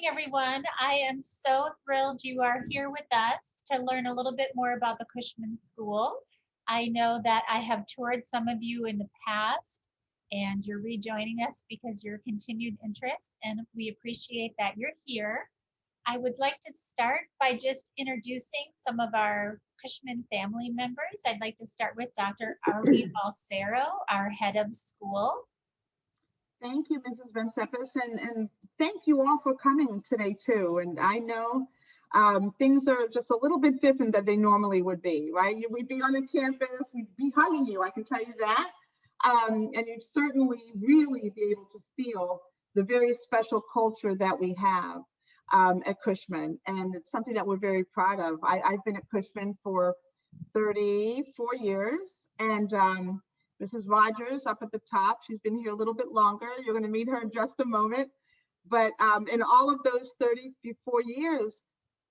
everyone. I am so thrilled you are here with us to learn a little bit more about the Cushman School. I know that I have toured some of you in the past, and you're rejoining us because your continued interest, and we appreciate that you're here. I would like to start by just introducing some of our Cushman family members. I'd like to start with Dr. Arlie Balsero, our head of school. Thank you, Mrs. Vencepis, and thank you all for coming today too. And I know things are just a little bit different than they normally would be, right? We'd be on the campus, we'd be hugging you, I can tell you that. And you'd certainly really be able to feel the very special culture that we have at Cushman. And it's something that we're very proud of. I've been at Cushman for 34 years, and Mrs. Rogers up at the top, she's been here a little bit longer. You're going to meet her in just a moment. But in all of those 34 years,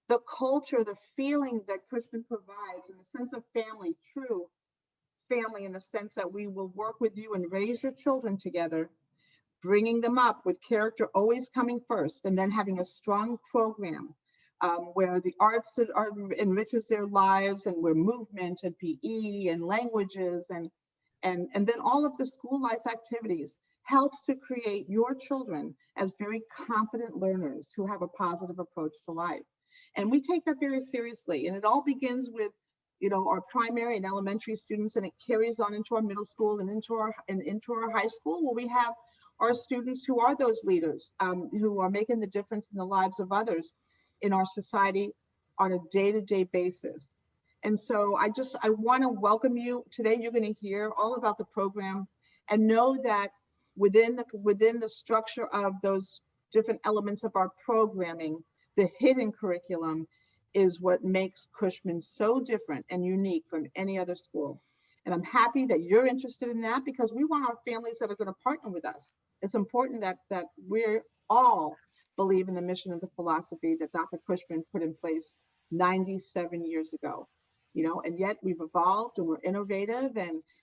the culture, the feeling that Cushman provides, and the sense of family, true family in the sense that we will work with you and raise your children together, bringing them up with character always coming first, and then having a strong program where the arts enriches their lives, and where movement and PE and languages and then all of the school life activities helps to create your children as very confident learners who have a positive approach to life. And we take that very seriously. And it all begins with, our primary and elementary students, and it carries on into our middle school and into our high school, where we have our students who are those leaders, who are making the difference in the lives of others in our society on a day-to-day basis. And so I want to welcome you. Today you're going to hear all about the program, and know that within the structure of those different elements of our programming, the hidden curriculum is what makes Cushman so different and unique from any other school. And I'm happy that you're interested in that, because we want our families that are going to partner with us. It's important that we all believe in the mission and the philosophy that Dr. Cushman put in place 97 years ago. And yet we've evolved, and we're innovative,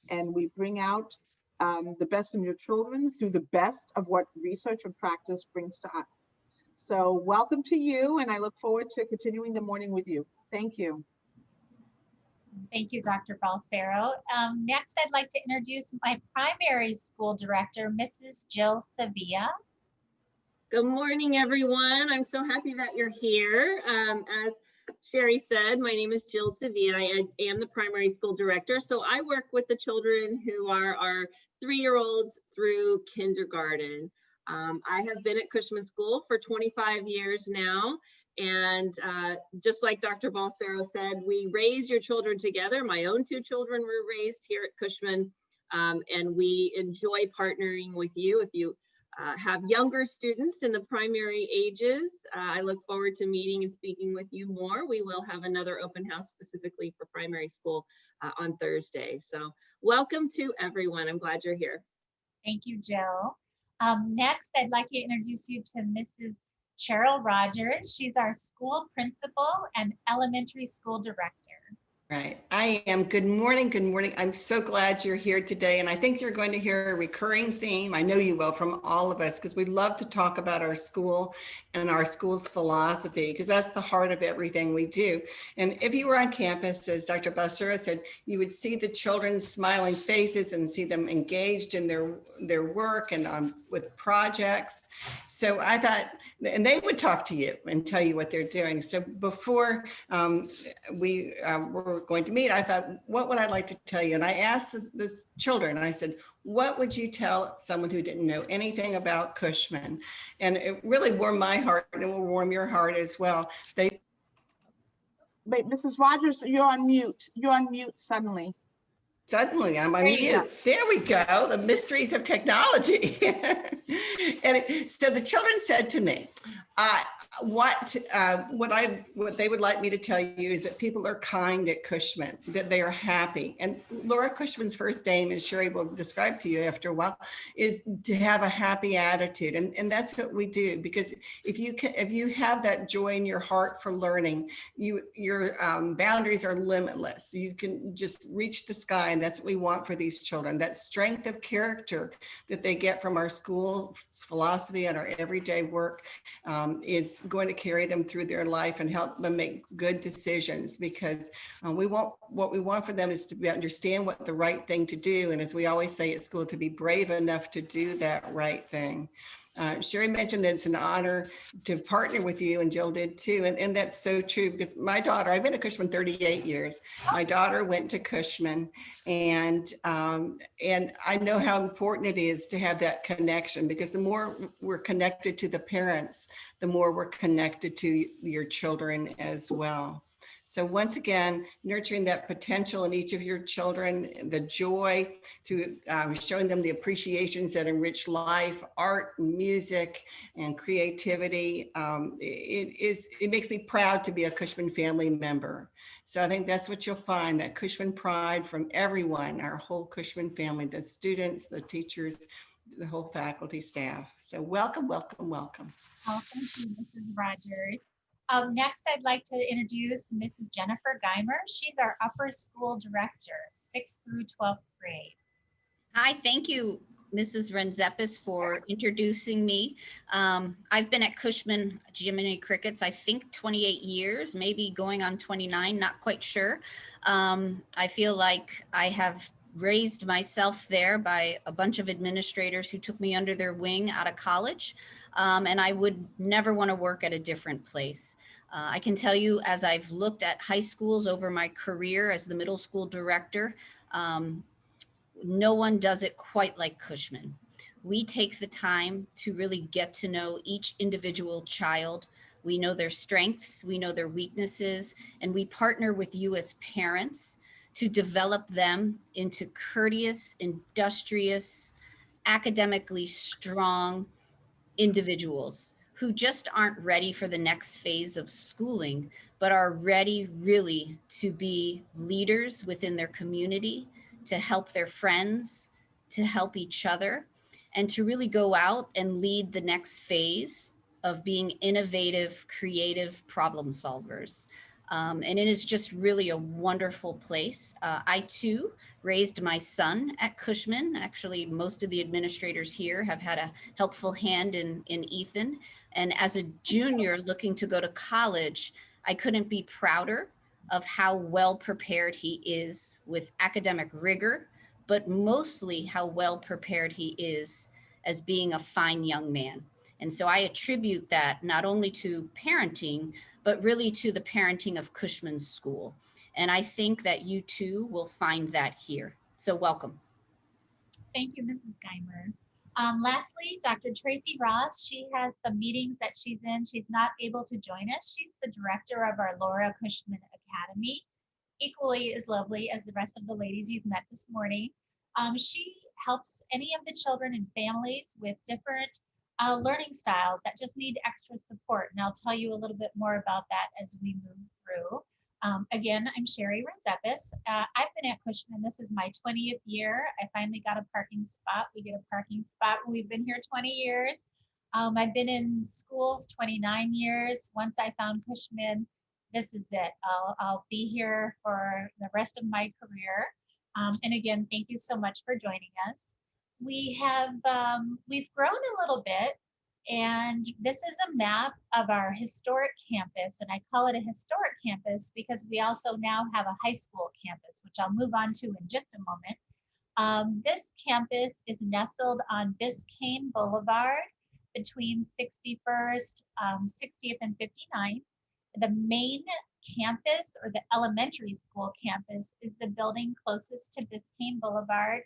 and we bring out the best in your children through the best of what research and practice brings to us. So welcome to you, and I look forward to continuing the morning with you. Thank you. Thank you, Dr. Balsero. Next, I'd like to introduce my primary school director, Mrs. Jill Sevilla. Good morning, everyone. I'm so happy that you're here. As Sherry said, my name is Jill Sevilla. I am the primary school director. So I work with the children who are our 3-year-olds through kindergarten. I have been at Cushman School for 25 years now. And just like Dr. Balsero said, we raise your children together. My own 2 children were raised here at Cushman, and we enjoy partnering with you. If you have younger students in the primary ages, I look forward to meeting and speaking with you more. We will have another open house specifically for primary school on Thursday. So welcome to everyone. I'm glad you're here. Thank you, Jill. Next, I'd like to introduce you to Mrs. Cheryl Rogers. She's our school principal and elementary school director. Right. I am. Good morning. Good morning. I'm so glad you're here today. And I think you're going to hear a recurring theme. I know you will, from all of us, because we love to talk about our school and our school's philosophy, because that's the heart of everything we do. And if you were on campus, as Dr. Balsero said, you would see the children's smiling faces and see them engaged in their work and with projects. So I thought, and they would talk to you and tell you what they're doing. So before we were going to meet, I thought, what would I like to tell you? And I asked the children, I said, what would you tell someone who didn't know anything about Cushman? And it really warmed my heart, and it will warm your heart as well. Wait, Mrs. Rogers, you're on mute. You're on mute suddenly. Suddenly I'm on mute. There we go. The mysteries of technology. So the children said to me, what they would like me to tell you is that people are kind at Cushman, that they are happy. And Laura Cushman's first name, and Sherry will describe to you after a while, is to have a happy attitude. And that's what we do, because if you have that joy in your heart for learning, your boundaries are limitless. You can just reach the sky, and that's what we want for these children, that strength of character that they get from our school's philosophy and our everyday work. is going to carry them through their life and help them make good decisions, because what we want for them is to understand what the right thing to do. And as we always say at school, to be brave enough to do that right thing. Sherry mentioned that it's an honor to partner with you, and Jill did too. And that's so true, because my daughter, I've been at Cushman 38 years. My daughter went to Cushman, and I know how important it is to have that connection, because the more we're connected to the parents, the more we're connected to your children as well. So once again, nurturing that potential in each of your children, the joy through showing them the appreciations that enrich life, art, and music, and creativity. It makes me proud to be a Cushman family member. So I think that's what you'll find, that Cushman pride from everyone, our whole Cushman family, the students, the teachers, the whole faculty staff. So welcome, welcome, welcome. Oh, thank you, Mrs. Rogers. Next, I'd like to introduce Mrs. Jennifer Geimer. She's our upper school director, 6th through 12th grade. Hi, thank you, Mrs. Renzepis, for introducing me. I've been at Cushman Jiminy Crickets, I think 28 years, maybe going on 29, not quite sure. I feel like I have raised myself there by a bunch of administrators who took me under their wing out of college. And I would never want to work at a different place. I can tell you, as I've looked at high schools over my career as the middle school director, no one does it quite like Cushman. We take the time to really get to know each individual child. We know their strengths, we know their weaknesses, and we partner with you as parents to develop them into courteous, industrious, academically strong individuals who just aren't ready for the next phase of schooling, but are ready really to be leaders within their community, to help their friends, to help each other, and to really go out and lead the next phase of being innovative, creative problem solvers. And it is just really a wonderful place. I too raised my son at Cushman. Actually, most of the administrators here have had a helpful hand in Ethan. And as a junior looking to go to college, I couldn't be prouder of how well prepared he is with academic rigor, but mostly how well prepared he is as being a fine young man. And so I attribute that not only to parenting, but really to the parenting of Cushman School. And I think that you too will find that here. So welcome. Thank you, Mrs. Geimer. Lastly, Dr. Tracy Ross, she has some meetings that she's in. She's not able to join us. She's the director of our Laura Cushman Academy, equally as lovely as the rest of the ladies you've met this morning. She helps any of the children and families with different learning styles that just need extra support. And I'll tell you a little bit more about that as we move through. Again, I'm Sherry Renzepis. I've been at Cushman. This is my 20th year. I finally got a parking spot. We get a parking spot when we've been here 20 years. I've been in schools 29 years. Once I found Cushman, this is it. I'll be here for the rest of my career. And again, thank you so much for joining us. We've grown a little bit, and this is a map of our historic campus, and I call it a historic campus because we also now have a high school campus, which I'll move on to in just a moment. This campus is nestled on Biscayne Boulevard between 60th and 59th. The main campus, or the elementary school campus, is the building closest to Biscayne Boulevard,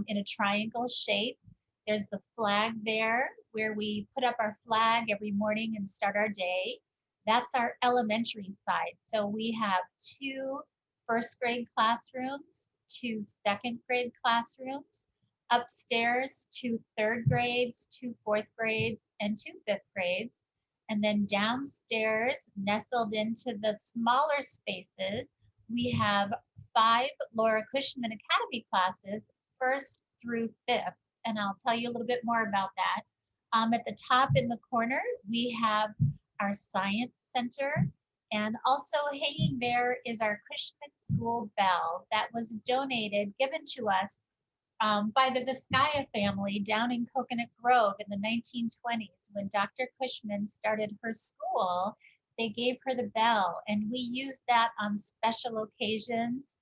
in a triangle shape. There's the flag there where we put up our flag every morning and start our day. That's our elementary side. So we have 2 first grade classrooms, 2 second grade classrooms, upstairs 2 third grades, 2 fourth grades, and 2 fifth grades. And then downstairs, nestled into the smaller spaces, we have 5 Laura Cushman Academy classes, 1st through 5th. And I'll tell you a little bit more about that. At the top in the corner, we have our Science Center. And also hanging there is our Cushman School bell that was donated, given to us by the Vizcaya family down in Coconut Grove in the 1920s. When Dr. Cushman started her school, they gave her the bell, and we use that on special occasions.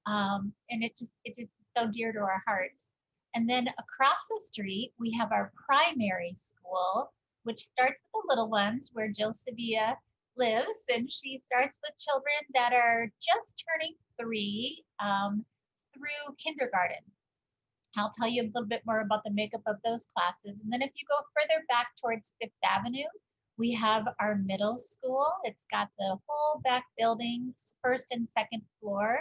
And it just is so dear to our hearts. And then across the street, we have our primary school, which starts with the little ones, where Jill Sevilla lives, and she starts with children that are just turning 3 through kindergarten. I'll tell you a little bit more about the makeup of those classes. And then if you go further back towards Fifth Avenue, we have our middle school. It's got the whole back buildings, first and second floor.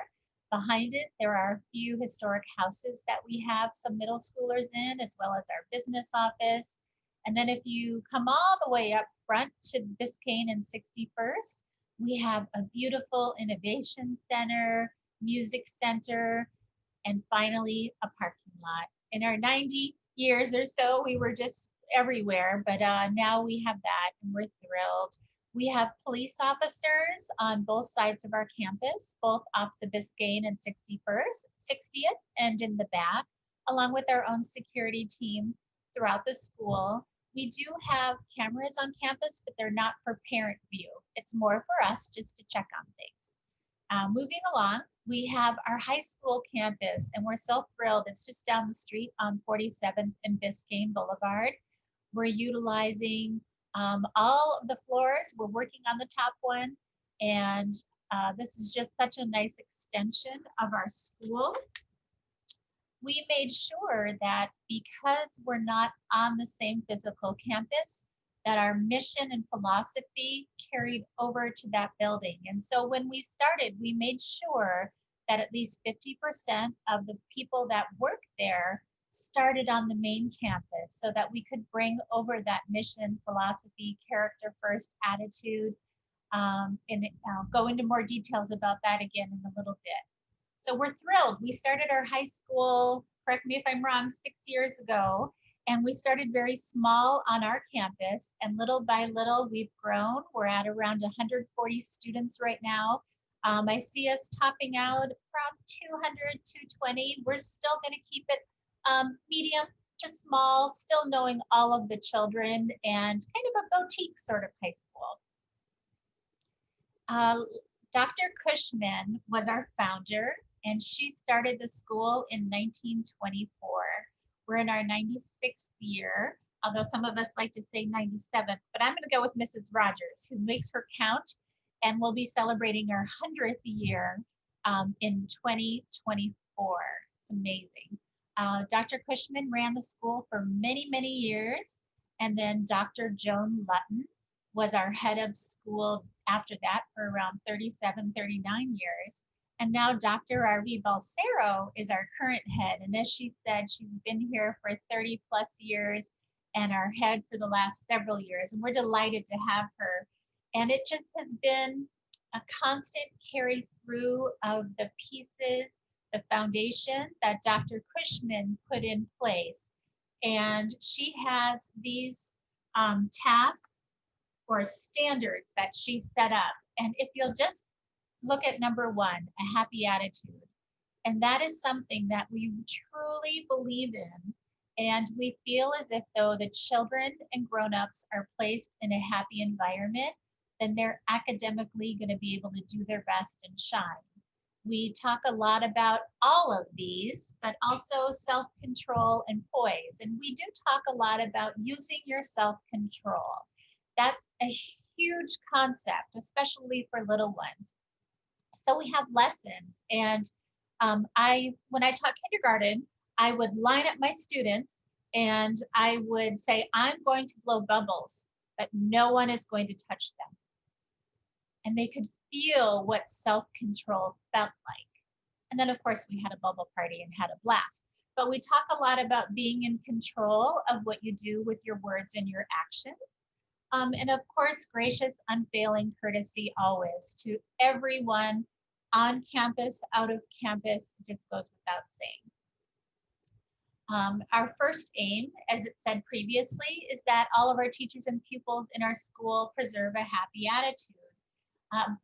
Behind it, there are a few historic houses that we have some middle schoolers in, as well as our business office. And then if you come all the way up front to Biscayne and 61st, we have a beautiful innovation center, music center, and finally a parking lot. In our 90 years or so, we were just everywhere, but now we have that, and we're thrilled. We have police officers on both sides of our campus, both off the Biscayne and 60th and in the back, along with our own security team throughout the school. We do have cameras on campus, but they're not for parent view. It's more for us just to check on things. Moving along, we have our high school campus, and we're so thrilled. It's just down the street on 47th and Biscayne Boulevard. We're utilizing all of the floors. We're working on the top one, and this is just such a nice extension of our school. We made sure that because we're not on the same physical campus, that our mission and philosophy carried over to that building. And so when we started, we made sure that at least 50% of the people that work there started on the main campus, so that we could bring over that mission, philosophy, character first attitude. And I'll go into more details about that again in a little bit. So we're thrilled. We started our high school, correct me if I'm wrong, 6 years ago. And we started very small on our campus, and little by little we've grown. We're at around 140 students right now. I see us topping out around 200, 220. We're still going to keep it medium to small, still knowing all of the children, and kind of a boutique sort of high school. Dr. Cushman was our founder, and she started the school in 1924. We're in our 96th year, although some of us like to say 97th, but I'm going to go with Mrs. Rogers, who makes her count, and we'll be celebrating our 100th year in 2024. It's amazing. Dr. Cushman ran the school for many, many years, and then Dr. Joan Lutton was our head of school after that for around 37, 39 years. And now Dr. R.V. Balsero is our current head. And as she said, she's been here for 30 plus years and our head for the last several years. And we're delighted to have her. And it just has been a constant carry through of the pieces, the foundation that Dr. Cushman put in place. And she has these tasks or standards that she set up. And if you'll just look at number 1, a happy attitude. And that is something that we truly believe in. And we feel as if though the children and grown-ups are placed in a happy environment, then they're academically going to be able to do their best and shine. We talk a lot about all of these, but also self-control and poise. And we do talk a lot about using your self-control. That's a huge concept, especially for little ones. So we have lessons, and when I taught kindergarten, I would line up my students and I would say, I'm going to blow bubbles, but no one is going to touch them. And they could feel what self-control felt like. And then of course we had a bubble party and had a blast. But we talk a lot about being in control of what you do with your words and your actions. And of course, gracious, unfailing courtesy always to everyone on campus, out of campus, it just goes without saying. Our first aim, as it said previously, is that all of our teachers and pupils in our school preserve a happy attitude.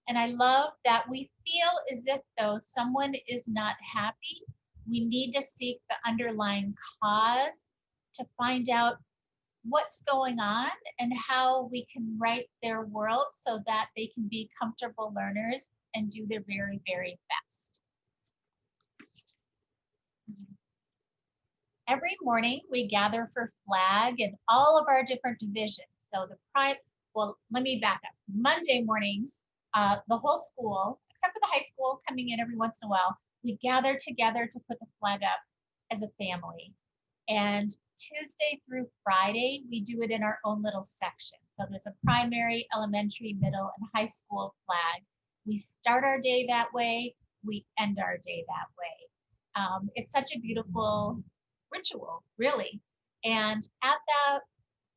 And I love that we feel as if though someone is not happy, We need to seek the underlying cause to find out what's going on and how we can right their world so that they can be comfortable learners and do their very, very best. Every morning we gather for flag in all of our different divisions. So let me back up. Monday mornings, the whole school, except for the high school coming in every once in a while, we gather together to put the flag up as a family. And Tuesday through Friday, we do it in our own little section. So there's a primary, elementary, middle, and high school flag. We start our day that way, we end our day that way. It's such a beautiful ritual, really. And at that,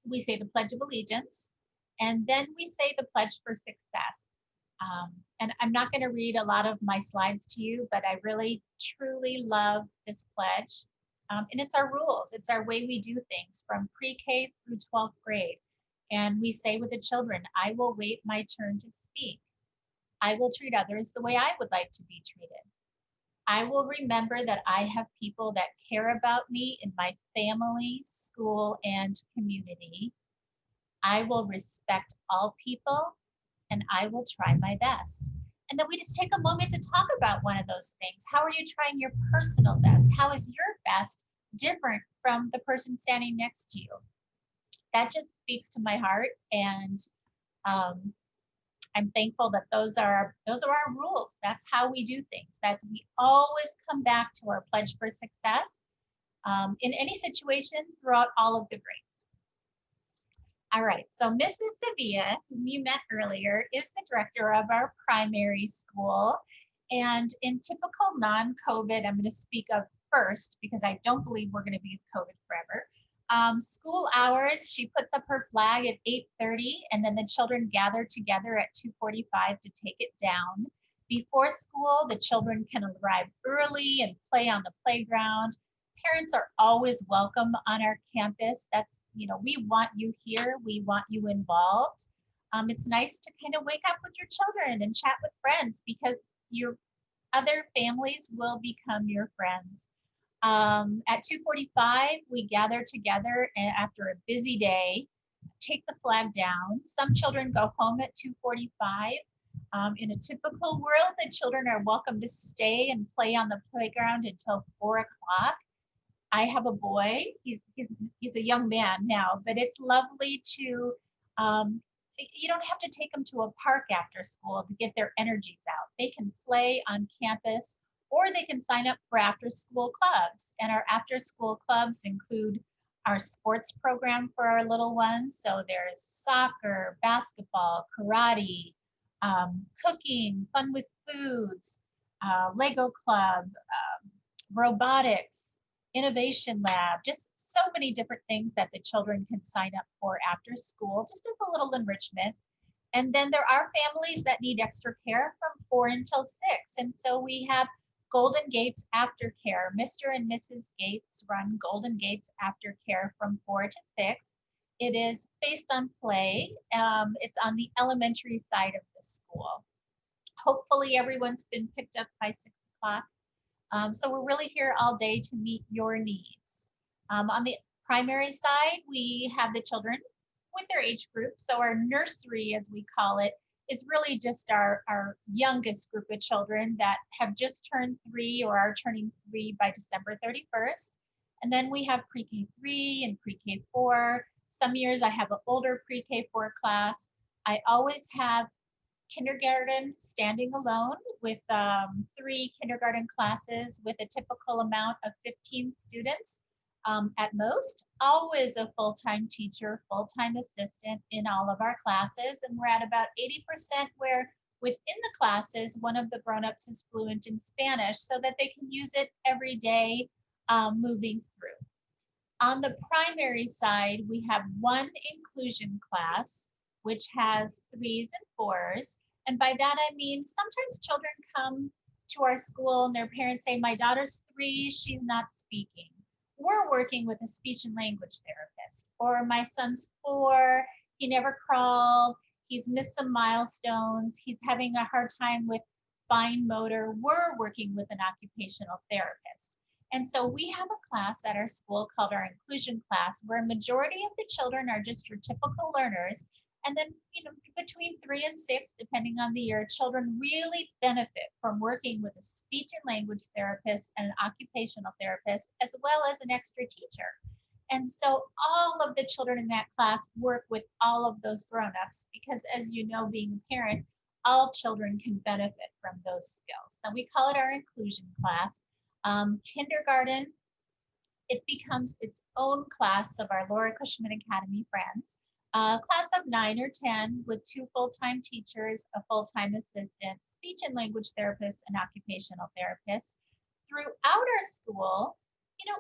we say the Pledge of Allegiance, and then we say the Pledge for Success. And I'm not going to read a lot of my slides to you, but I really, truly love this pledge. And it's our rules. It's our way we do things from pre-K through 12th grade. And we say with the children, I will wait my turn to speak. I will treat others the way I would like to be treated. I will remember that I have people that care about me in my family, school, and community. I will respect all people, and I will try my best. And then we just take a moment to talk about one of those things. How are you trying your personal best? How is your best different from the person standing next to you? That just speaks to my heart, and I'm thankful that those are our rules. That's how we do things. We always come back to our Pledge for Success in any situation throughout all of the grades. All right, so Mrs. Sevilla, whom you met earlier, is the director of our primary school. And in typical non-COVID, I'm going to speak of first because I don't believe we're going to be with COVID forever. School hours, she puts up her flag at 8:30, and then the children gather together at 2:45 to take it down. Before school, the children can arrive early and play on the playground. Parents are always welcome on our campus. We want you here. We want you involved. It's nice to kind of wake up with your children and chat with friends because your other families will become your friends. At 2:45, we gather together after a busy day, take the flag down. Some children go home at 2:45. In a typical world, the children are welcome to stay and play on the playground until 4 o'clock. I have a boy, he's a young man now, but it's lovely to, you don't have to take them to a park after school to get their energies out. They can play on campus, or they can sign up for after-school clubs. And our after-school clubs include our sports program for our little ones. So there's soccer, basketball, karate, cooking, fun with foods, Lego club, robotics, innovation lab, just so many different things that the children can sign up for after school, just as a little enrichment. And then there are families that need extra care from 4 until 6. And so we have Golden Gates Aftercare. Mr. and Mrs. Gates run Golden Gates Aftercare from 4 to 6. It is based on play. It's on the elementary side of the school. Hopefully everyone's been picked up by 6 o'clock. So we're really here all day to meet your needs. On the primary side, we have the children with their age group. So our nursery, as we call it, is really just our youngest group of children that have just turned 3 or are turning 3 by December 31st. And then we have pre-K 3 and pre-K 4. Some years I have an older pre-K 4 class. I always have kindergarten standing alone with 3 kindergarten classes with a typical amount of 15 students at most. Always a full-time teacher, full-time assistant in all of our classes. And we're at about 80% where within the classes, one of the grown-ups is fluent in Spanish so that they can use it every day moving through. On the primary side, we have one inclusion class, which has 3s and 4s. And by that, I mean, sometimes children come to our school and their parents say, my daughter's 3, she's not speaking. We're working with a speech and language therapist. Or my son's 4, he never crawled, he's missed some milestones, he's having a hard time with fine motor. We're working with an occupational therapist. And so we have a class at our school called our inclusion class, where a majority of the children are just your typical learners. And then, between 3 and 6, depending on the year, children really benefit from working with a speech and language therapist and an occupational therapist, as well as an extra teacher. And so all of the children in that class work with all of those grown-ups, because as you know, being a parent, all children can benefit from those skills. So we call it our inclusion class. Kindergarten, it becomes its own class of our Laura Cushman Academy friends. Class of 9 or 10 with 2 full-time teachers, a full-time assistant, speech and language therapist, and occupational therapist. Throughout our school,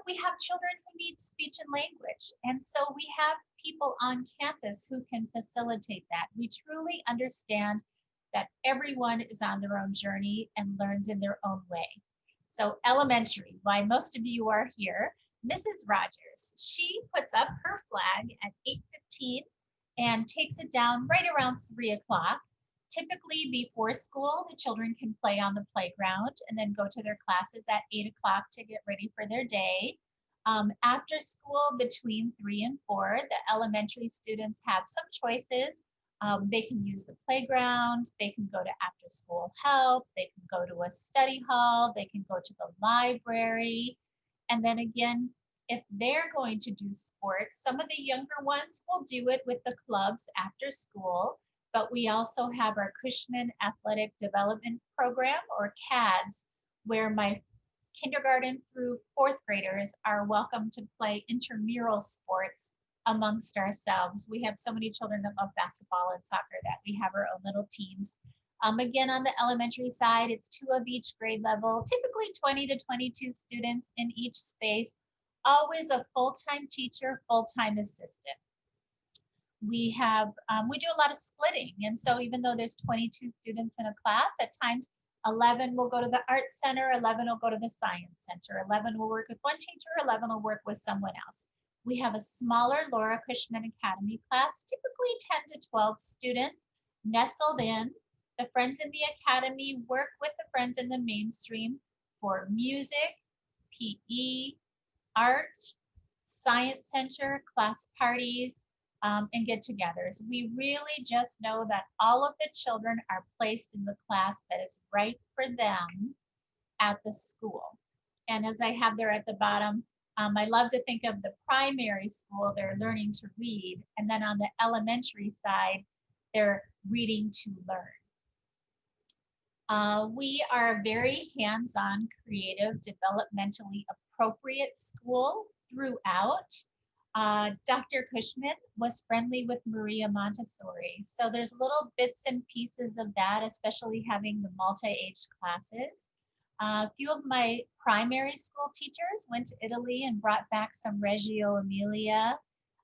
we have children who need speech and language. And so we have people on campus who can facilitate that. We truly understand that everyone is on their own journey and learns in their own way. So elementary, why most of you are here, Mrs. Rogers, she puts up her flag at 8:15 and takes it down right around 3 o'clock. Typically before school, the children can play on the playground and then go to their classes at 8 o'clock to get ready for their day. After school, between 3 and 4, the elementary students have some choices. They can use the playground, they can go to after school help, they can go to a study hall, they can go to the library. And then again, if they're going to do sports, some of the younger ones will do it with the clubs after school, but we also have our Cushman Athletic Development Program, or CADS, where my kindergarten through 4th graders are welcome to play intramural sports amongst ourselves. We have so many children that love basketball and soccer that we have our own little teams. Again, on the elementary side, it's 2 of each grade level, typically 20 to 22 students in each space, always a full-time teacher, full-time assistant. We do a lot of splitting. And so even though there's 22 students in a class, at times 11 will go to the art center, 11 will go to the science center, 11 will work with one teacher, 11 will work with someone else. We have a smaller Laura Cushman Academy class, typically 10 to 12 students nestled in. The friends in the academy work with the friends in the mainstream for music, PE, art, science center, class parties, and get-togethers. We really just know that all of the children are placed in the class that is right for them at the school. And as I have there at the bottom, I love to think of the primary school, they're learning to read, and then on the elementary side, they're reading to learn. We are a very hands-on, creative, developmentally appropriate school throughout. Dr. Cushman was friendly with Maria Montessori. So there's little bits and pieces of that, especially having the multi-age classes. A few of my primary school teachers went to Italy and brought back some Reggio Emilia.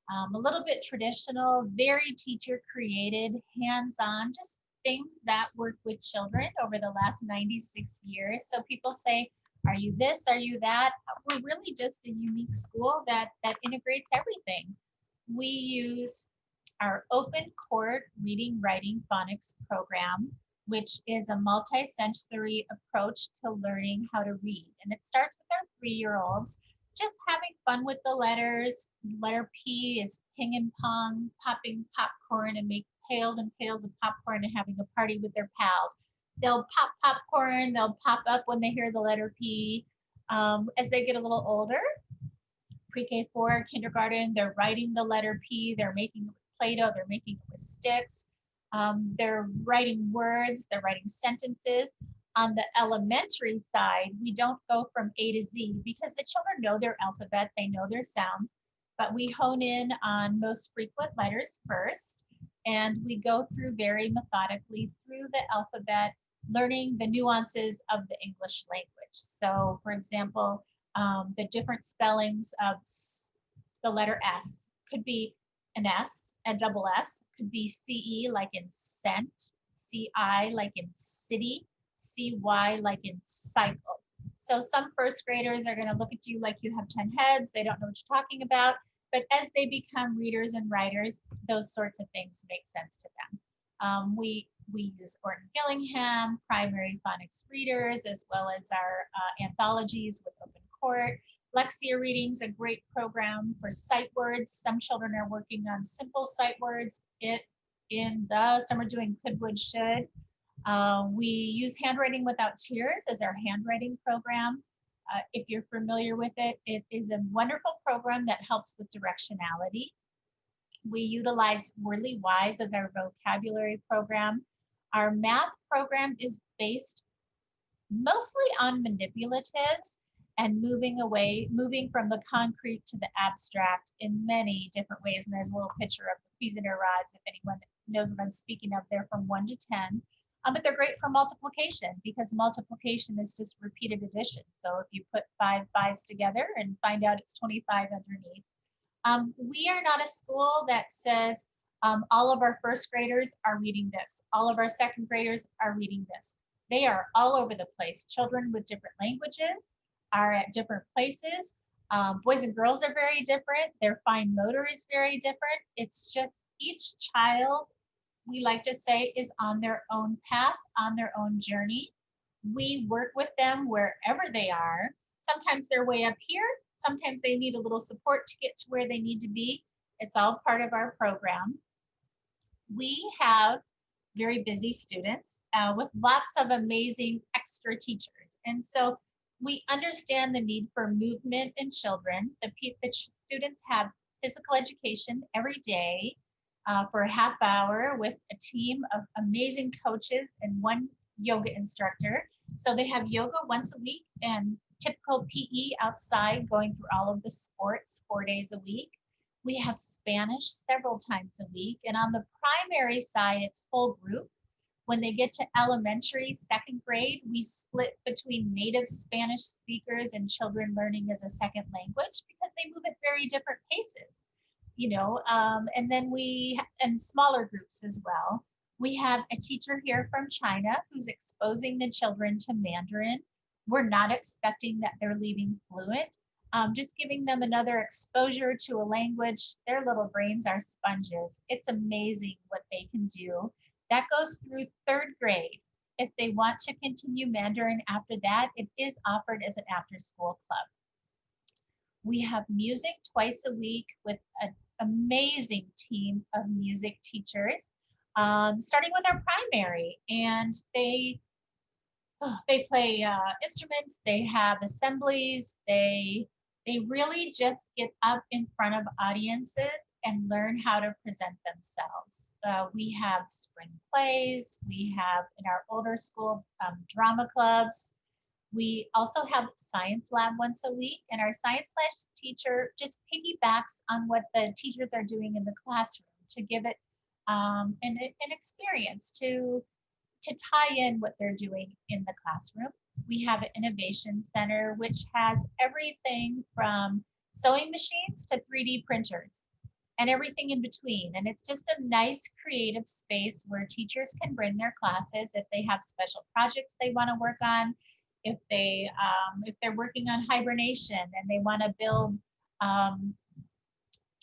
A little bit traditional, very teacher created, hands-on, just things that work with children over the last 96 years. So people say, are you this, are you that? We're really just a unique school that integrates everything. We use our open court reading, writing, phonics program, which is a multi-sensory approach to learning how to read. And it starts with our 3-year-olds, just having fun with the letters. Letter P is ping and pong, popping popcorn and make pails and pails of popcorn and having a party with their pals. They'll pop popcorn, they'll pop up when they hear the letter P. As they get a little older, pre-K 4, kindergarten, they're writing the letter P, they're making it with Play-Doh, they're making it with sticks. They're writing words, they're writing sentences. On the elementary side, we don't go from A to Z because the children know their alphabet, they know their sounds, but we hone in on most frequent letters first, and we go through very methodically through the alphabet, learning the nuances of the English language. So for example, the different spellings of the letter S could be an S, a double S, could be CE like in cent, CI like in city, CY like in cycle. So some first graders are going to look at you like you have 10 heads, they don't know what you're talking about, but as they become readers and writers, those sorts of things make sense to them. We use Orton Gillingham, primary phonics readers, as well as our anthologies with open support. Lexia Reading's a great program for sight words. Some children are working on simple sight words. Some are doing could, would, should. We use Handwriting Without Tears as our handwriting program. If you're familiar with it, it is a wonderful program that helps with directionality. We utilize Wordly Wise as our vocabulary program. Our math program is based mostly on manipulatives and moving from the concrete to the abstract in many different ways. And there's a little picture of the Cuisenaire rods, if anyone knows what I'm speaking of. They're from 1 to 10. But they're great for multiplication, because multiplication is just repeated addition. So if you put 5 5s together and find out it's 25 underneath. We are not a school that says all of our first graders are reading this, all of our second graders are reading this. They are all over the place. Children with different languages are at different places. Boys and girls are very different. Their fine motor is very different. It's just each child, we like to say, is on their own path, on their own journey. We work with them wherever they are. Sometimes they're way up here. Sometimes they need a little support to get to where they need to be. It's all part of our program. We have very busy students with lots of amazing extra teachers. And so we understand the need for movement in children. The students have physical education every day for a half hour with a team of amazing coaches and one yoga instructor. So they have yoga once a week and typical PE outside, going through all of the sports 4 days a week. We have Spanish several times a week. And on the primary side, it's whole group. When they get to elementary, second grade, we split between native Spanish speakers and children learning as a second language, because they move at very different paces, and then and smaller groups as well. We have a teacher here from China who's exposing the children to Mandarin. We're not expecting that they're leaving fluent, just giving them another exposure to a language. Their little brains are sponges. It's amazing what they can do. That goes through third grade. If they want to continue Mandarin after that, it is offered as an after-school club. We have music twice a week with an amazing team of music teachers, starting with our primary. And they play instruments, they have assemblies, they really just get up in front of audiences and learn how to present themselves. We have spring plays, we have in our older school drama clubs. We also have science lab once a week, and our science lab teacher just piggybacks on what the teachers are doing in the classroom to give it an experience to tie in what they're doing in the classroom. We have an innovation center, which has everything from sewing machines to 3D printers and everything in between. And it's just a nice creative space where teachers can bring their classes if they have special projects they want to work on, if they're working on hibernation and they want to build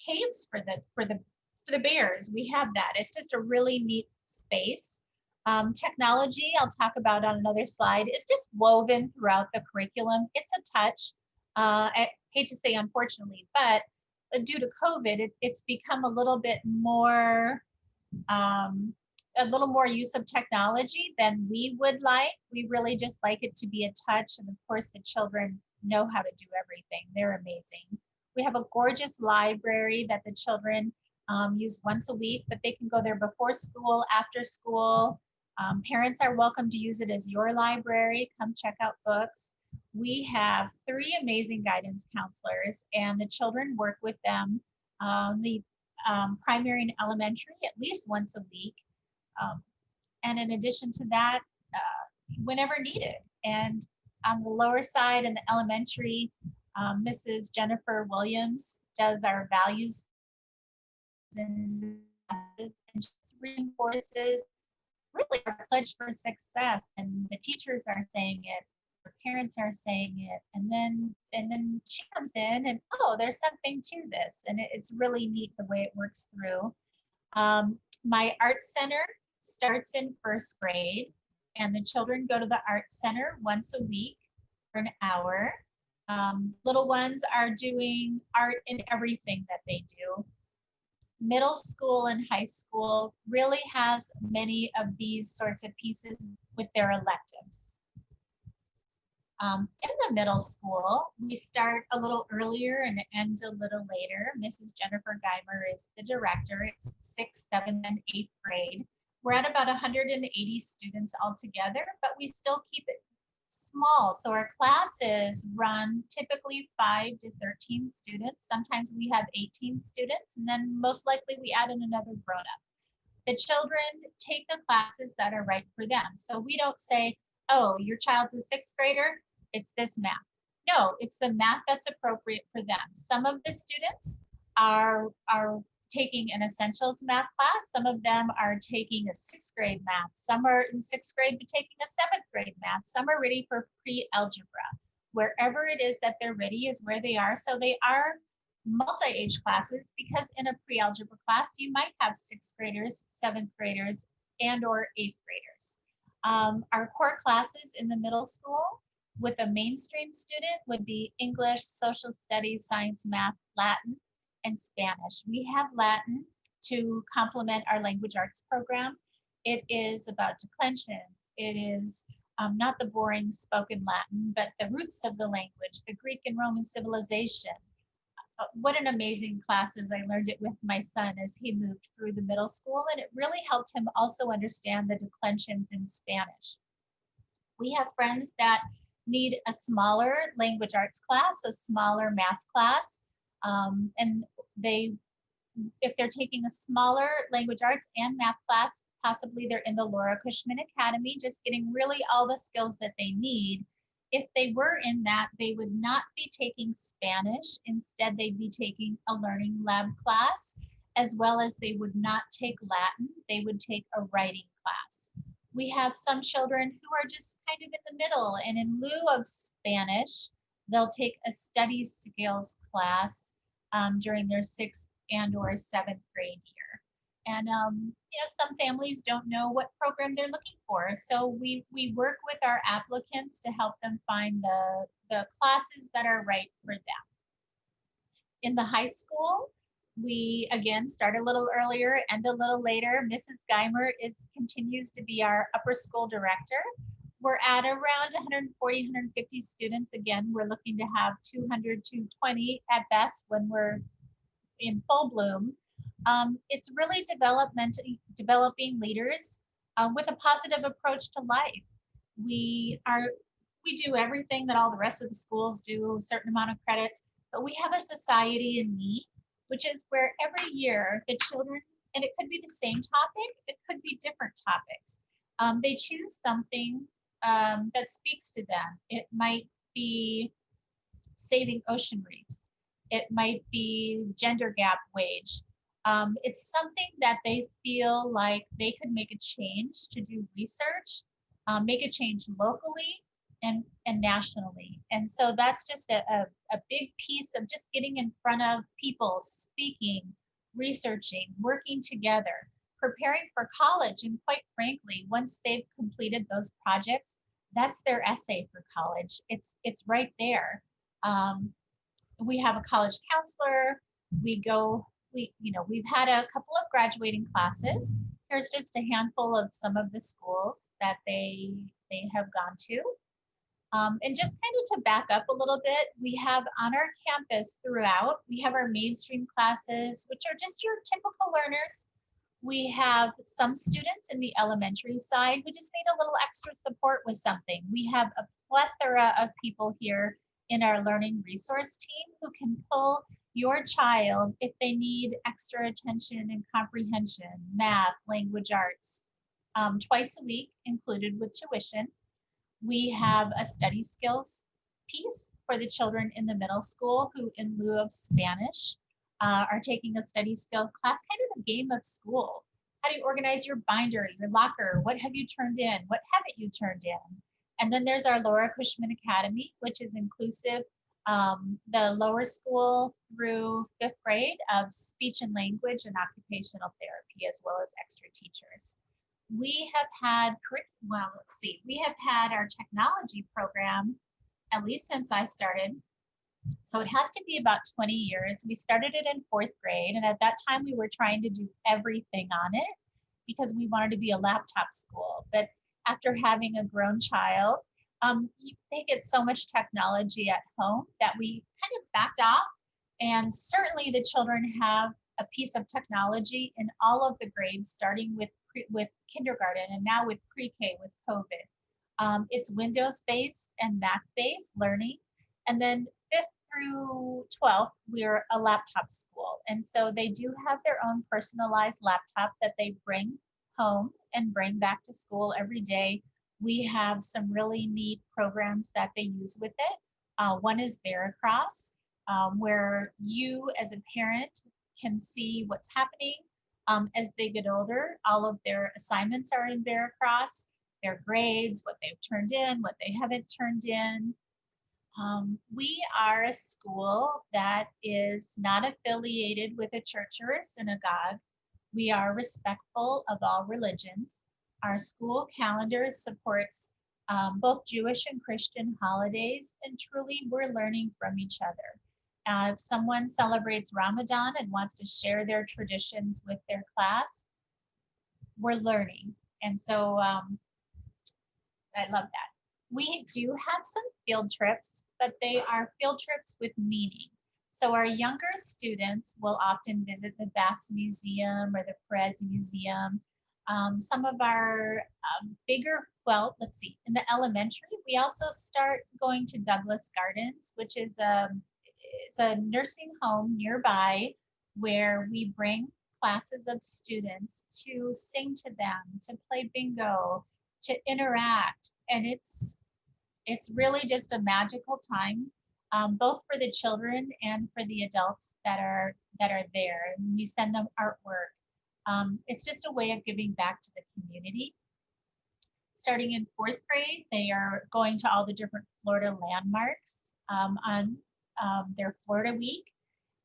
caves for the bears. We have that. It's just a really neat space. Technology, I'll talk about on another slide, is just woven throughout the curriculum. It's a touch. I hate to say unfortunately, but due to COVID, it's become a little bit more, use of technology than we would like. We really just like it to be a touch. And of course, the children know how to do everything. They're amazing. We have a gorgeous library that the children use once a week, but they can go there before school, after school. Parents are welcome to use it as your library. Come check out books. We have 3 amazing guidance counselors, and the children work with them, the primary and elementary, at least once a week. And in addition to that, whenever needed. And on the lower side in the elementary, Mrs. Jennifer Williams does our values and just reinforces really our pledge for success. And the teachers are saying it, the parents are saying it, and then she comes in and, oh, there's something to this. And it's really neat the way it works through. My art center starts in first grade, and the children go to the art center once a week for an hour. Little ones are doing art in everything that they do. Middle school and high school really has many of these sorts of pieces with their electives. In the middle school, we start a little earlier and end a little later. Mrs. Jennifer Geimer is the director. It's 6th, 7th, and 8th grade. We're at about 180 students altogether, but we still keep it small. So our classes run typically 5 to 13 students. Sometimes we have 18 students, and then most likely we add in another grown-up. The children take the classes that are right for them. So we don't say, oh, your child's a 6th grader, it's this math. No, it's the math that's appropriate for them. Some of the students are taking an essentials math class. Some of them are taking a 6th grade math. Some are in 6th grade but taking a 7th grade math. Some are ready for pre-algebra. Wherever it is that they're ready is where they are. So they are multi-age classes, because in a pre-algebra class, you might have 6th graders, 7th graders, and or 8th graders. Our core classes in the middle school with a mainstream student would be English, social studies, science, math, Latin, and Spanish. We have Latin to complement our language arts program. It is about declensions. It is not the boring spoken Latin, but the roots of the language, the Greek and Roman civilization. What an amazing classes. I learned it with my son as he moved through the middle school, and it really helped him also understand the declensions in Spanish. We have friends that need a smaller language arts class, a smaller math class, and if they're taking a smaller language arts and math class, possibly they're in the Laura Cushman Academy, just getting really all the skills that they need. If they were in that, they would not be taking Spanish. Instead, they'd be taking a learning lab class, as well as they would not take Latin. They would take a writing class. We have some children who are just kind of in the middle, and in lieu of Spanish, they'll take a study skills class during their 6th and or 7th grade year. And some families don't know what program they're looking for. So we work with our applicants to help them find the classes that are right for them. In the high school, we again start a little earlier and a little later. Mrs. Geimer continues to be our upper school director. We're at around 140, 150 students. Again, we're looking to have 200 to 220 at best when we're in full bloom. It's really developing leaders with a positive approach to life. We do everything that all the rest of the schools do, a certain amount of credits, but we have a society in need, which is where every year the children, and it could be the same topic, it could be different topics. They choose something that speaks to them. It might be saving ocean reefs. It might be gender gap wage. It's something that they feel like they could make a change to do research, make a change locally and nationally. And so that's just a big piece of just getting in front of people, speaking, researching, working together, preparing for college. And quite frankly, once they've completed those projects, that's their essay for college. It's right there. We have a college counselor. We've had a couple of graduating classes. Here's just a handful of some of the schools that they have gone to. And just kind of to back up a little bit, we have on our campus throughout, we have our mainstream classes, which are just your typical learners. We have some students in the elementary side who just need a little extra support with something. We have a plethora of people here in our learning resource team who can pull your child if they need extra attention and comprehension, math, language arts, twice a week included with tuition. We have a study skills piece for the children in the middle school who, in lieu of Spanish, are taking a study skills class, kind of a game of school. How do you organize your binder, your locker? What have you turned in? What haven't you turned in? And then there's our Laura Cushman Academy, which is inclusive, the lower school through 5th grade of speech and language and occupational therapy, as well as extra teachers. We have had, we have had our technology program, at least since I started, So it has to be about 20 years. We started it in 4th grade, and at that time we were trying to do everything on it because we wanted to be a laptop school. But after having a grown child, they get so much technology at home that we kind of backed off. And certainly the children have a piece of technology in all of the grades, starting with kindergarten and now with pre-K with COVID. It's Windows-based and Mac-based learning. And then 5th through 12th, we're a laptop school. And so they do have their own personalized laptop that they bring home and bring back to school every day. We have some really neat programs that they use with it. One is Veracross, where you as a parent can see what's happening as they get older. All of their assignments are in Veracross, their grades, what they've turned in, what they haven't turned in. We are a school that is not affiliated with a church or a synagogue. We are respectful of all religions. Our school calendar supports both Jewish and Christian holidays, and truly we're learning from each other. If someone celebrates Ramadan and wants to share their traditions with their class, we're learning. And so I love that. We do have some field trips, but they are field trips with meaning. So our younger students will often visit the Bass Museum or the Perez Museum. Some of our bigger, well, let's see, in the elementary, we also start going to Douglas Gardens, which is it's a nursing home nearby where we bring classes of students to sing to them, to play bingo, to interact. And it's really just a magical time, both for the children and for the adults that are there. And we send them artwork. It's just a way of giving back to the community. Starting in 4th grade, they are going to all the different Florida landmarks on their Florida week.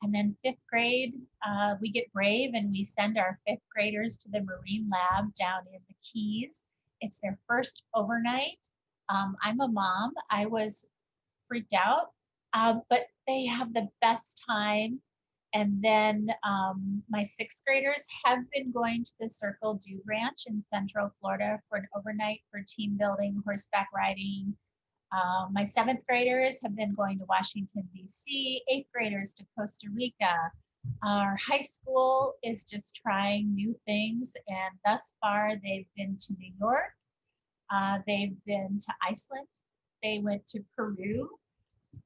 And then 5th grade, we get brave and we send our 5th graders to the Marine Lab down in the Keys. It's their first overnight. I'm a mom. I was freaked out, but they have the best time. And then my 6th graders have been going to the Circle Do Ranch in Central Florida for an overnight for team building, horseback riding. My 7th graders have been going to Washington, D.C., 8th graders to Costa Rica. Our high school is just trying new things, and thus far they've been to New York, they've been to Iceland, they went to Peru.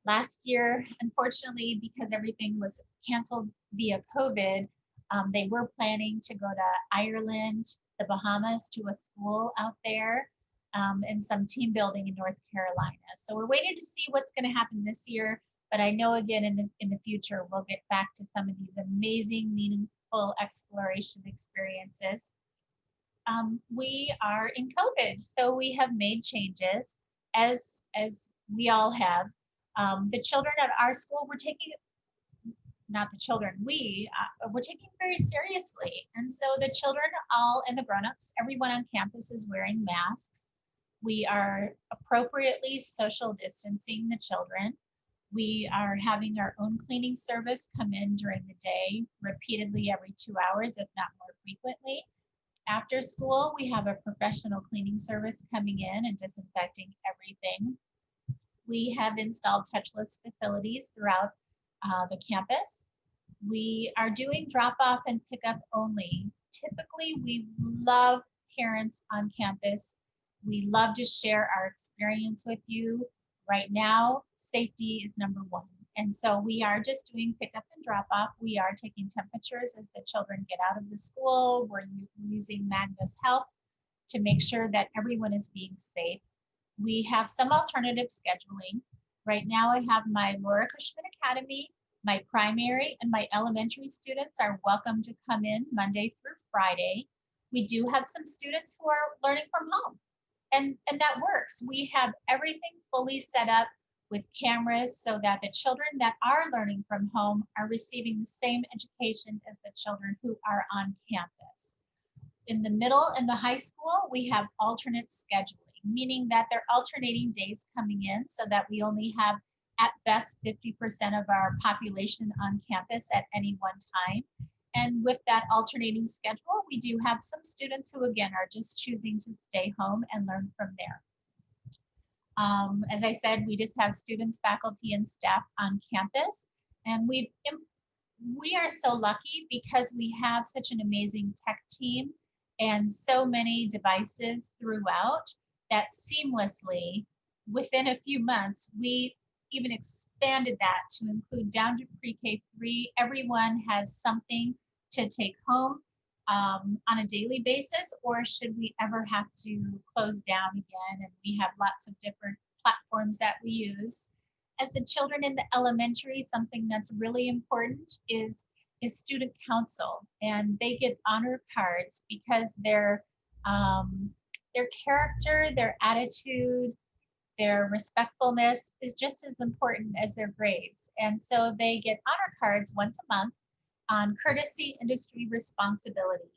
Last year, unfortunately, because everything was canceled via COVID, they were planning to go to Ireland, the Bahamas, to a school out there, and some team building in North Carolina. So we're waiting to see what's going to happen this year. But I know again in the future, we'll get back to some of these amazing, meaningful exploration experiences. We are in COVID, so we have made changes as we all have. The children at our school were taking, not the children, we're taking very seriously. And so the children all and the grown-ups, everyone on campus is wearing masks. We are appropriately social distancing the children. We are having our own cleaning service come in during the day, repeatedly every 2 hours, if not more frequently. After school, we have a professional cleaning service coming in and disinfecting everything. We have installed touchless facilities throughout the campus. We are doing drop-off and pickup only. Typically, we love parents on campus. We love to share our experience with you. Right now, safety is number one. And so we are just doing pickup and drop off. We are taking temperatures as the children get out of the school. We're using Magnus Health to make sure that everyone is being safe. We have some alternative scheduling. Right now I have my Laura Cushman Academy, my primary and my elementary students are welcome to come in Monday through Friday. We do have some students who are learning from home, and that works. We have everything fully set up with cameras so that the children that are learning from home are receiving the same education as the children who are on campus. In the middle and the high school, we have alternate scheduling, meaning that they're alternating days coming in so that we only have at best 50% of our population on campus at any one time. And with that alternating schedule, we do have some students who, again, are just choosing to stay home and learn from there. As I said, we just have students, faculty, and staff on campus. And we are so lucky because we have such an amazing tech team and so many devices throughout that seamlessly, within a few months, we even expanded that to include down to pre-K3. Everyone has something to take home on a daily basis, or should we ever have to close down again? And we have lots of different platforms that we use. As the children in the elementary, something that's really important is student council, and they get honor cards because their character, their attitude, their respectfulness is just as important as their grades. And so they get honor cards once a month on courtesy, industry, responsibility.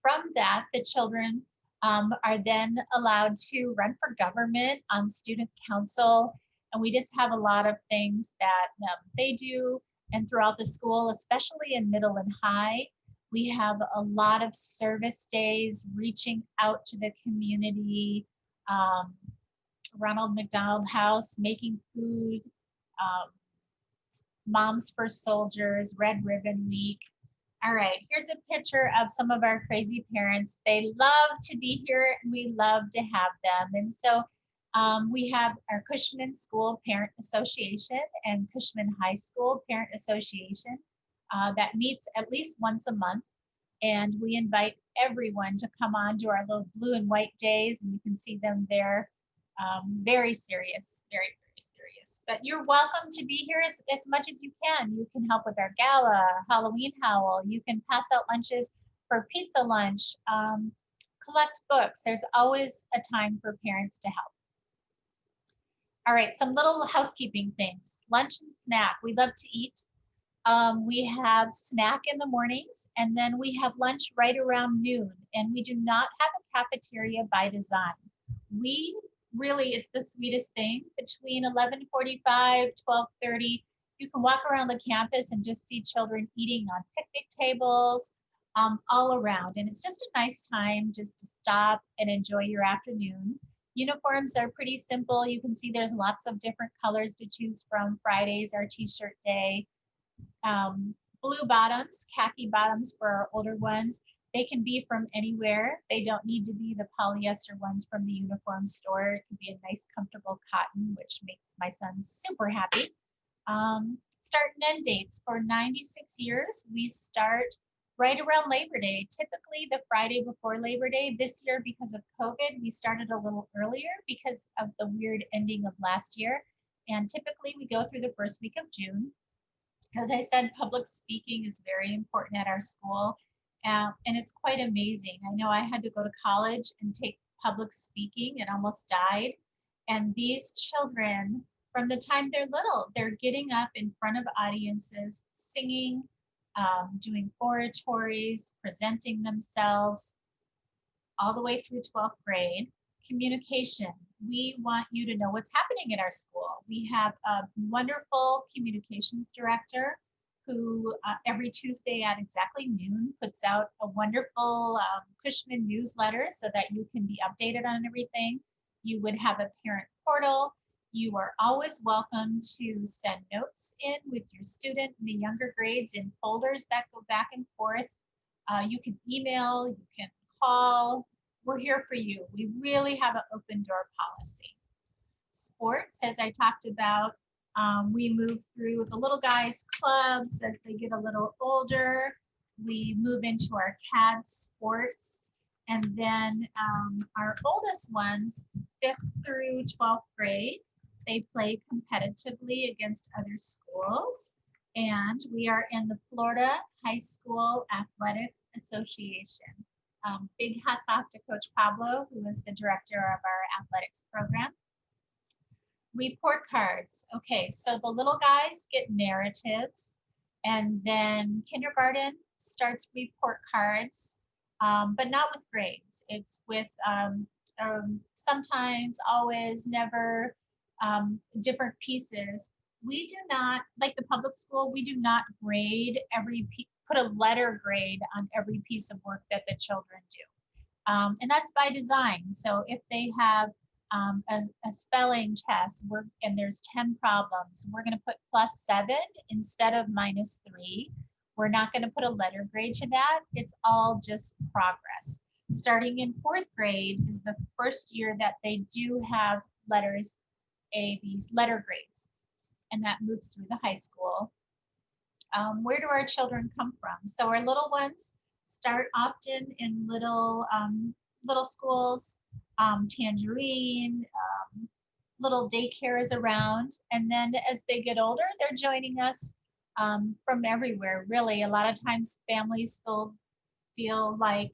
From that, the children are then allowed to run for government, on student council, and we just have a lot of things that they do. And throughout the school, especially in middle and high, we have a lot of service days, reaching out to the community, Ronald McDonald House, making food, Moms for Soldiers, Red Ribbon Week. All right, here's a picture of some of our crazy parents. They love to be here and we love to have them. And so we have our Cushman School Parent Association and Cushman High School Parent Association that meets at least once a month. And we invite everyone to come on to our little blue and white days, and you can see them there. Very serious, very, very serious. But you're welcome to be here as much as you can. You can help with our gala, Halloween Howl. You can pass out lunches for pizza lunch, collect books. There's always a time for parents to help. All right, some little housekeeping things. Lunch and snack. We love to eat. We have snack in the mornings, and then we have lunch right around noon. And we do not have a cafeteria by design. We really, it's the sweetest thing. Between 11:45, 12:30, you can walk around the campus and just see children eating on picnic tables all around. And it's just a nice time just to stop and enjoy your afternoon. Uniforms are pretty simple. You can see there's lots of different colors to choose from. Fridays are t-shirt day. Blue bottoms, khaki bottoms for our older ones. They can be from anywhere. They don't need to be the polyester ones from the uniform store. It can be a nice, comfortable cotton, which makes my son super happy. Start and end dates. For 96 years, we start right around Labor Day, typically the Friday before Labor Day. This year, because of COVID, we started a little earlier because of the weird ending of last year. And typically we go through the first week of June. As I said, public speaking is very important at our school. And it's quite amazing. I know I had to go to college and take public speaking and almost died. And these children, from the time they're little, they're getting up in front of audiences, singing, doing oratories, presenting themselves, all the way through 12th grade. Communication. We want you to know what's happening at our school. We have a wonderful communications director who every Tuesday at exactly noon puts out a wonderful Cushman newsletter so that you can be updated on everything. You would have a parent portal. You are always welcome to send notes in with your student in the younger grades in folders that go back and forth. You can email, you can call. We're here for you. We really have an open door policy. Sports, as I talked about, we move through the little guys clubs as they get a little older. We move into our CAD sports. And then our oldest ones, 5th through 12th grade, they play competitively against other schools. And we are in the Florida High School Athletics Association. Big hats off to Coach Pablo, who is the director of our athletics program. Report cards. Okay, so the little guys get narratives, and then kindergarten starts report cards, but not with grades. It's with sometimes, always, never, different pieces. We do not, like the public school, we do not grade put a letter grade on every piece of work that the children do. And that's by design. So if they have a spelling test and there's 10 problems, we're going to put +7 instead of -3. We're not going to put a letter grade to that. It's all just progress. Starting in 4th grade is the first year that they do have letters, these letter grades, and that moves through the high school. Where do our children come from? So our little ones start often in little schools, Tangerine, little daycares around, and then as they get older, they're joining us from everywhere. Really, a lot of times families feel like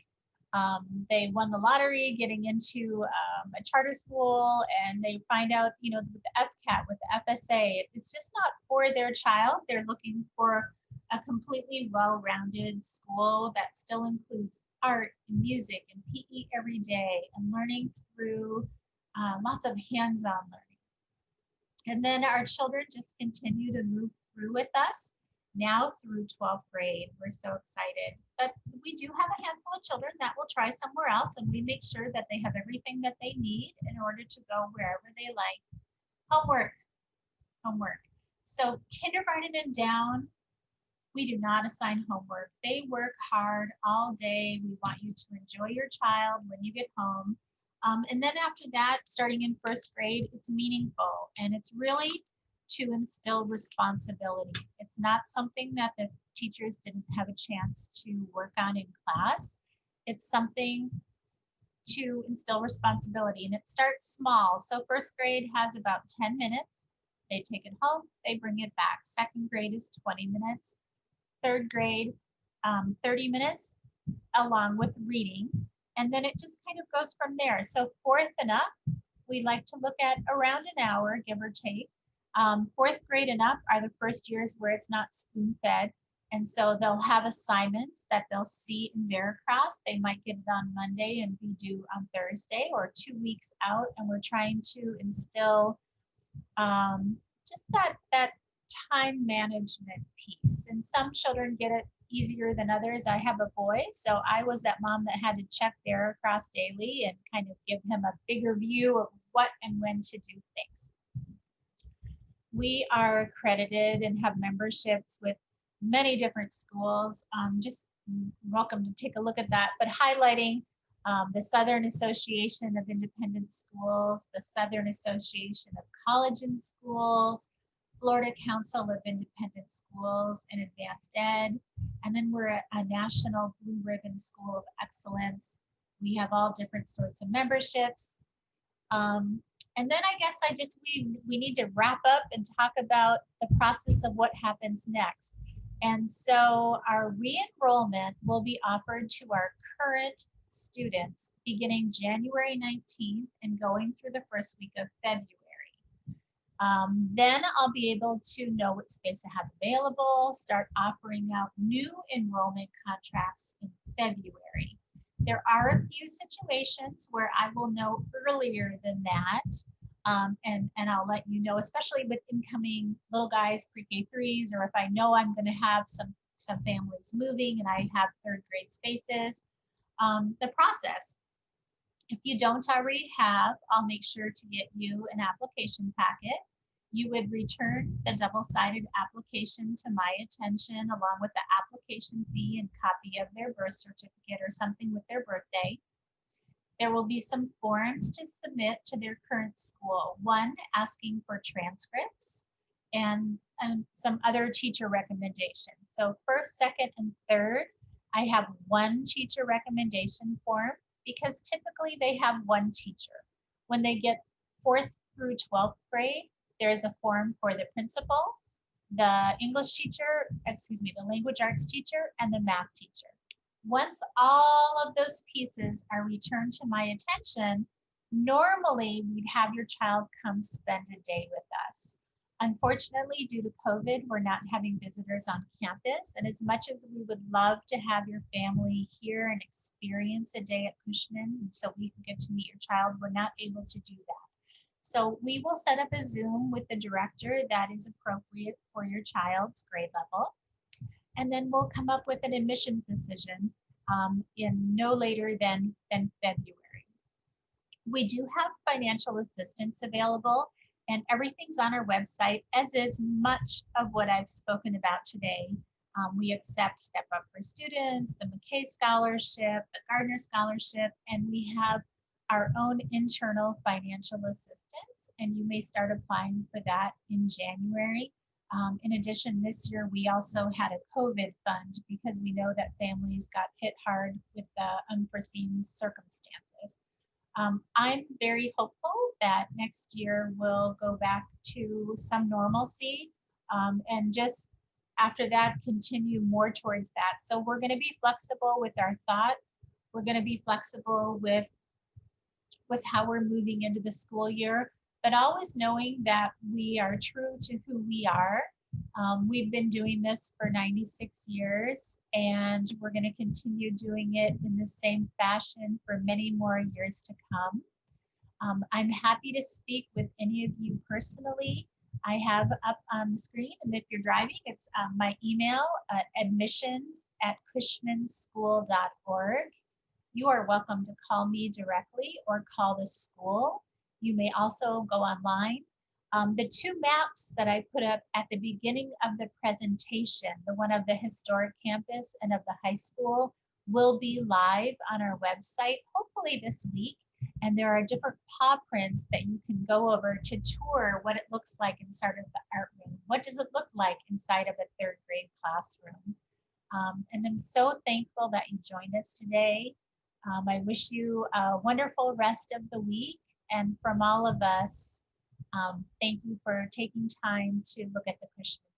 they won the lottery getting into a charter school, and they find out, with the FCAT, with the FSA, it's just not for their child. They're looking for a completely well-rounded school that still includes art and music and PE every day and learning through lots of hands-on learning. And then our children just continue to move through with us now through 12th grade. We're so excited. But we do have a handful of children that will try somewhere else, and we make sure that they have everything that they need in order to go wherever they like. Homework. So kindergarten and down, we do not assign homework. They work hard all day. We want you to enjoy your child when you get home. And then after that, starting in 1st grade, it's meaningful, and it's really to instill responsibility. It's not something that the teachers didn't have a chance to work on in class. It's something to instill responsibility, and it starts small. So 1st grade has about 10 minutes. They take it home, they bring it back. 2nd grade is 20 minutes. 3rd grade, 30 minutes, along with reading. And then it just kind of goes from there. So 4th and up, we like to look at around an hour, give or take. 4th grade and up are the first years where it's not spoon-fed. And so they'll have assignments that they'll see in Veracross. They might get it on Monday and be due on Thursday, or 2 weeks out. And we're trying to instill just that time management piece. And some children get it easier than others. I have a boy, so I was that mom that had to check Veracross daily and kind of give him a bigger view of what and when to do things. We are accredited and have memberships with many different schools. Just welcome to take a look at that, but highlighting the Southern Association of Independent Schools, the Southern Association of College and Schools, Florida Council of Independent Schools and Advanced Ed, and then we're a National Blue Ribbon School of Excellence. We have all different sorts of memberships. And then I guess we need to wrap up and talk about the process of what happens next. And so our re-enrollment will be offered to our current students beginning January 19th and going through the first week of February. Then I'll be able to know what space I have available, start offering out new enrollment contracts in February. There are a few situations where I will know earlier than that, and I'll let you know, especially with incoming little guys, pre-K 3s, or if I know I'm going to have some families moving and I have 3rd grade spaces. The process. If you don't already have, I'll make sure to get you an application packet. You would return the double-sided application to my attention along with the application fee and copy of their birth certificate or something with their birthday. There will be some forms to submit to their current school. One asking for transcripts and some other teacher recommendations. So 1st, 2nd, and 3rd, I have one teacher recommendation form because typically they have one teacher. When they get 4th through 12th grade, there's a form for the principal, the English teacher, the language arts teacher, and the math teacher. Once all of those pieces are returned to my attention, normally we'd have your child come spend a day with us. Unfortunately, due to COVID, we're not having visitors on campus. And as much as we would love to have your family here and experience a day at Cushman, and so we can get to meet your child, we're not able to do that. So we will set up a Zoom with the director that is appropriate for your child's grade level. And then we'll come up with an admissions decision in no later than February. We do have financial assistance available, and everything's on our website, as is much of what I've spoken about today. We accept Step Up for Students, the McKay Scholarship, the Gardner Scholarship, and we have our own internal financial assistance, and you may start applying for that in January. In addition, this year we also had a COVID fund because we know that families got hit hard with the unforeseen circumstances. I'm very hopeful that next year we'll go back to some normalcy, and just after that continue more towards that. So we're going to be flexible with our thought. We're going to be flexible with how we're moving into the school year, but always knowing that we are true to who we are. We've been doing this for 96 years, and we're going to continue doing it in the same fashion for many more years to come. I'm happy to speak with any of you personally. I have up on the screen, and if you're driving, it's my email at admissions@cushmanschool.org. You are welcome to call me directly or call the school. You may also go online. The two maps that I put up at the beginning of the presentation, the one of the historic campus and of the high school, will be live on our website, hopefully this week. And there are different paw prints that you can go over to tour what it looks like inside of the art room. What does it look like inside of a third grade classroom? And I'm so thankful that you joined us today. I wish you a wonderful rest of the week. And from all of us, thank you for taking time to look at the Cushman